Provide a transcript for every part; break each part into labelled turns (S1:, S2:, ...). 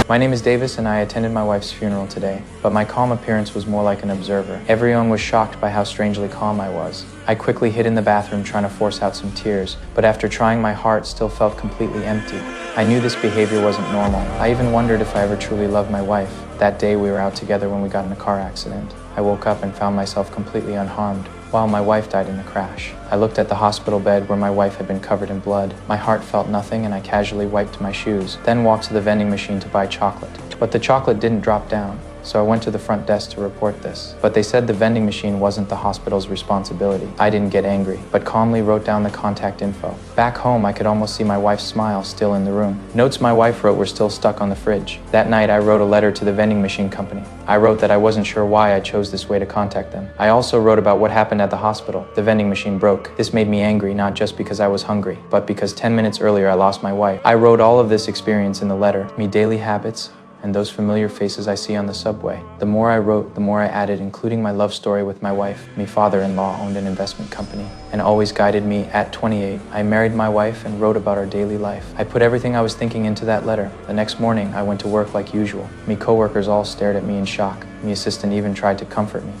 S1: My name is Davis and I attended my wife's funeral today, but my calm appearance was more like an observer. Everyone was shocked by how strangely calm I was. I quickly hid in the bathroom trying to force out some tears, but after trying my heart still felt completely empty. I knew this behavior wasn't normal. I even wondered if I ever truly loved my wife. That day we were out together when we got in a car accident. I woke up and found myself completely unharmed, while my wife died in the crash. I looked at the hospital bed where my wife had been covered in blood. My heart felt nothing and I casually wiped my shoes, then walked to the vending machine to buy chocolate. But the chocolate didn't drop down, so I went to the front desk to report this. But they said the vending machine wasn't the hospital's responsibility. I didn't get angry, but calmly wrote down the contact info. Back home, I could almost see my wife's smile still in the room. Notes my wife wrote were still stuck on the fridge. That night, I wrote a letter to the vending machine company. I wrote that I wasn't sure why I chose this way to contact them. I also wrote about what happened at the hospital. The vending machine broke. This made me angry, not just because I was hungry, but because 10 minutes earlier I lost my wife. I wrote all of this experience in the letter, me daily habits, and those familiar faces I see on the subway. The more I wrote, the more I added, including my love story with my wife. My father-in-law owned an investment company and always guided me. At 28, I married my wife and wrote about our daily life. I put everything I was thinking into that letter. The next morning, I went to work like usual. Me coworkers all stared at me in shock. Me assistant even tried to comfort me.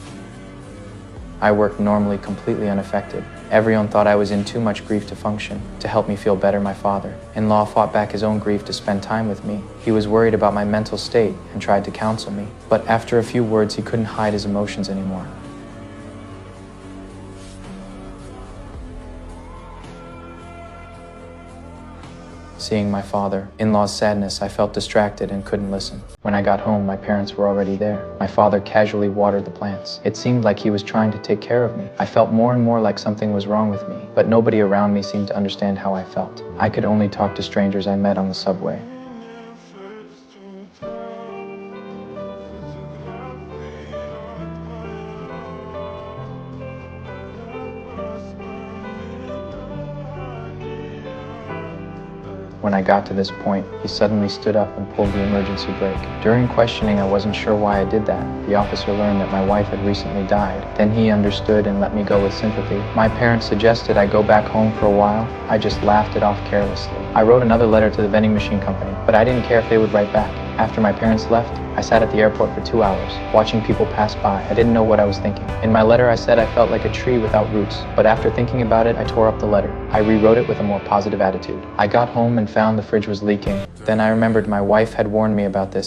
S1: I worked normally, completely unaffected. Everyone thought I was in too much grief to function. To help me feel better, my father-in-law fought back his own grief to spend time with me. He was worried about my mental state and tried to counsel me. But after a few words, he couldn't hide his emotions anymore. Seeing my father-in-law's sadness, I felt distracted and couldn't listen. When I got home, my parents were already there. My father casually watered the plants. It seemed like he was trying to take care of me. I felt more and more like something was wrong with me, but nobody around me seemed to understand how I felt. I could only talk to strangers I met on the subway. When I got to this point, he suddenly stood up and pulled the emergency brake. During questioning, I wasn't sure why I did that. The officer learned that my wife had recently died. Then he understood and let me go with sympathy. My parents suggested I go back home for a while. I just laughed it off carelessly. I wrote another letter to the vending machine company, but I didn't care if they would write back. After my parents left, I sat at the airport for 2 hours, watching people pass by. I didn't know what I was thinking. In my letter, I said I felt like a tree without roots, but after thinking about it, I tore up the letter. I rewrote it with a more positive attitude. I got home and found the fridge was leaking. Then I remembered my wife had warned me about this